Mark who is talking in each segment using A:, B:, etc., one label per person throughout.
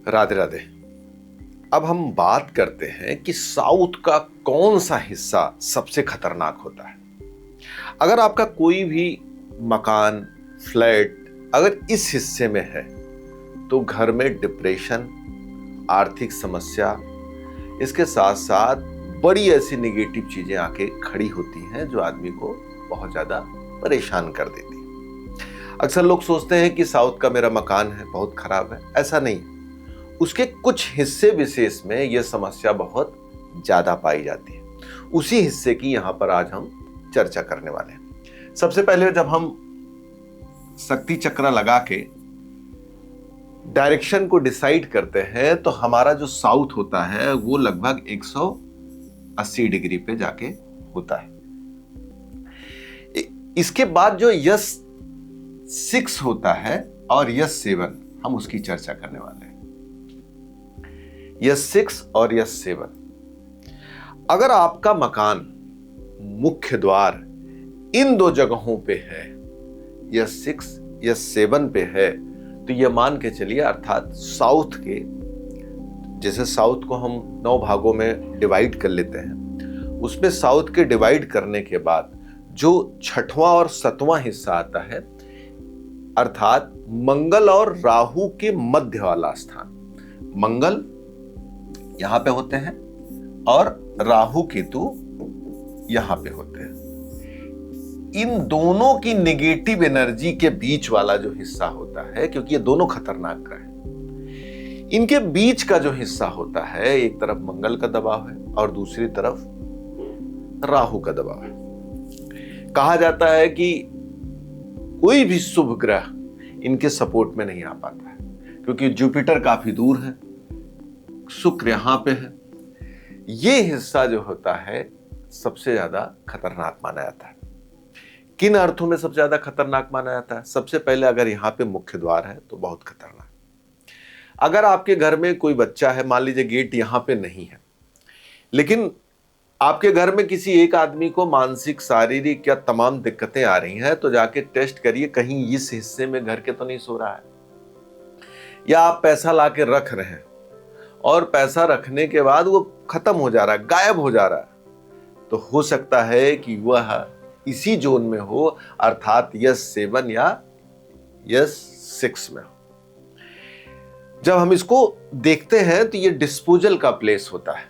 A: राधे राधे। अब हम बात करते हैं कि साउथ का कौन सा हिस्सा सबसे खतरनाक होता है। अगर आपका कोई भी मकान, फ्लैट अगर इस हिस्से में है तो घर में डिप्रेशन, आर्थिक समस्या, इसके साथ साथ बड़ी ऐसी नेगेटिव चीजें आके खड़ी होती हैं जो आदमी को बहुत ज्यादा परेशान कर देती है। अक्सर लोग सोचते हैं कि साउथ का मेरा मकान है बहुत खराब है, ऐसा नहीं। उसके कुछ हिस्से विशेष में यह समस्या बहुत ज्यादा पाई जाती है। उसी हिस्से की यहां पर आज हम चर्चा करने वाले हैं। सबसे पहले जब हम शक्ति चक्र लगा के डायरेक्शन को डिसाइड करते हैं तो हमारा जो साउथ होता है वो लगभग 180 डिग्री पे जाके होता है। इसके बाद जो यस 6 होता है और यस 7, हम उसकी चर्चा करने वाले हैं। यस 6 और यस 7, अगर आपका मकान मुख्य द्वार इन दो जगहों पे है, यस 6 यस 7 पे है, तो ये मान के चलिए अर्थात साउथ के, जैसे साउथ को हम 9 भागों में डिवाइड कर लेते हैं, उसमें साउथ के डिवाइड करने के बाद जो 6वां और 7वां हिस्सा आता है, अर्थात मंगल और राहु के मध्य वाला स्थान। मंगल यहां पे होते हैं और राहु केतु यहां पे होते हैं। इन दोनों की नेगेटिव एनर्जी के बीच वाला जो हिस्सा होता है, क्योंकि ये दोनों खतरनाक ग्रह हैं, इनके बीच का जो हिस्सा होता है, एक तरफ मंगल का दबाव है और दूसरी तरफ राहु का दबाव है। कहा जाता है कि कोई भी शुभ ग्रह इनके सपोर्ट में नहीं आ पाता है, क्योंकि जुपिटर काफी दूर है, शुक्र यहां पे है। ये हिस्सा जो होता है सबसे ज्यादा खतरनाक माना जाता है। किन अर्थों में सबसे ज्यादा खतरनाक माना जाता है? सबसे पहले अगर यहां पे मुख्य द्वार है तो बहुत खतरनाक। अगर आपके घर में कोई बच्चा है, मान लीजिए गेट यहां पे नहीं है, लेकिन आपके घर में किसी एक आदमी को मानसिक, शारीरिक या तमाम दिक्कतें आ रही हैं, तो जाके टेस्ट करिए कहीं इस हिस्से में घर के तो नहीं सो रहा है। या आप पैसा ला के रख रहे हैं और पैसा रखने के बाद वो खत्म हो जा रहा है, गायब हो जा रहा है, तो हो सकता है कि वह इसी जोन में हो, अर्थात यस 7 या यस 6 में हो। जब हम इसको देखते हैं तो ये डिस्पोजल का प्लेस होता है।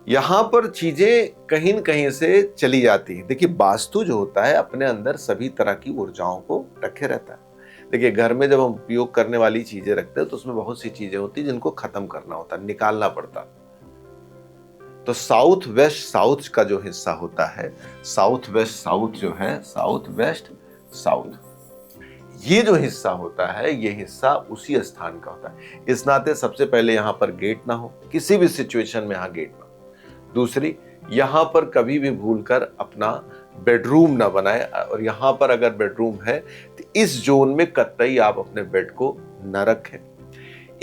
A: यहां पर चीजें कहीं न कहीं से चली जाती है। देखिए, वास्तु जो होता है अपने अंदर सभी तरह की ऊर्जाओं को रखे रहता है। देखिए, घर में जब हम उपयोग करने वाली चीजें रखते हैं तो उसमें बहुत सी चीजें होती हैं जिनको खत्म करना होता है, निकालना पड़ता है। तो साउथ वेस्ट साउथ का जो हिस्सा होता है, साउथ वेस्ट साउथ जो है, साउथ वेस्ट साउथ, ये जो हिस्सा होता है, ये हिस्सा उसी स्थान का होता है। इस नाते सबसे पहले यहां पर गेट ना हो, किसी भी सिचुएशन में यहां गेट ना हो। दूसरी, यहां पर कभी भी भूलकर अपना बेडरूम ना बनाए, और यहां पर अगर बेडरूम है तो इस जोन में कतई आप अपने बेड को न रखें।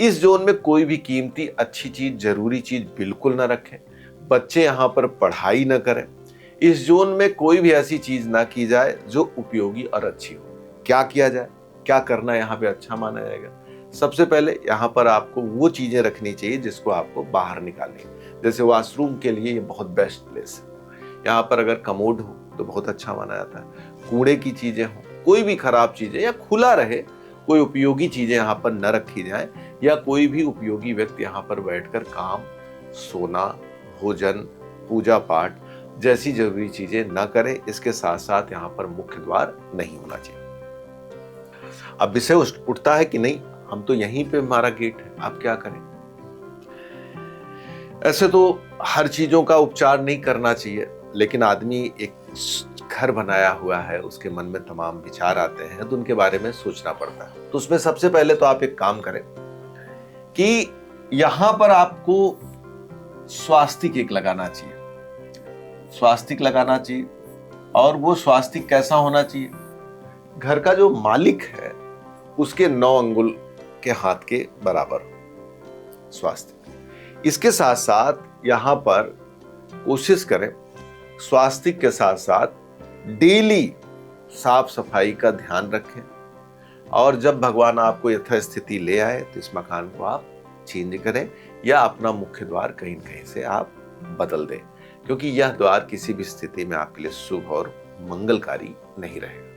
A: इस जोन में कोई भी कीमती अच्छी चीज, जरूरी चीज बिल्कुल ना रखें। बच्चे यहां पर पढ़ाई न करें। इस जोन में कोई भी ऐसी चीज ना की जाए जो उपयोगी और अच्छी हो। क्या किया जाए, क्या करना यहां पे अच्छा माना जाएगा? सबसे पहले यहां पर आपको वो चीजें रखनी चाहिए जिसको आपको बाहर निकालनी है। जैसे वॉशरूम के लिए ये बहुत बेस्ट प्लेस है। यहाँ पर अगर कमोड हो तो बहुत अच्छा माना जाता है। कूड़े की चीजें हो, कोई भी खराब चीजें, या खुला रहे, कोई उपयोगी चीजें यहाँ पर न रखी जाए, या कोई भी उपयोगी व्यक्ति यहाँ पर बैठकर काम, सोना, भोजन, पूजा पाठ जैसी जरूरी चीजें न करें। इसके साथ साथ यहाँ पर मुख्य द्वार नहीं होना चाहिए। अब विषय उठता है कि नहीं, हम तो यहीं पे हमारा गेट है, आप क्या करें? ऐसे तो हर चीजों का उपचार नहीं करना चाहिए, लेकिन आदमी एक घर बनाया हुआ है, उसके मन में तमाम विचार आते हैं, तो उनके बारे में सोचना पड़ता है। तो उसमें सबसे पहले तो आप एक काम करें कि यहां पर आपको स्वास्तिक एक लगाना चाहिए। स्वास्तिक लगाना चाहिए, और वो स्वास्तिक कैसा होना चाहिए? घर का जो मालिक है उसके 9 अंगुल के हाथ के बराबर स्वास्तिक। इसके साथ साथ यहां पर कोशिश करें स्वास्तिक के साथ साथ डेली साफ सफाई का ध्यान रखें, और जब भगवान आपको यथास्थिति ले आए तो इस मकान को आप चेंज करें या अपना मुख्य द्वार कहीं न कहीं से आप बदल दें, क्योंकि यह द्वार किसी भी स्थिति में आपके लिए शुभ और मंगलकारी नहीं रहेगा।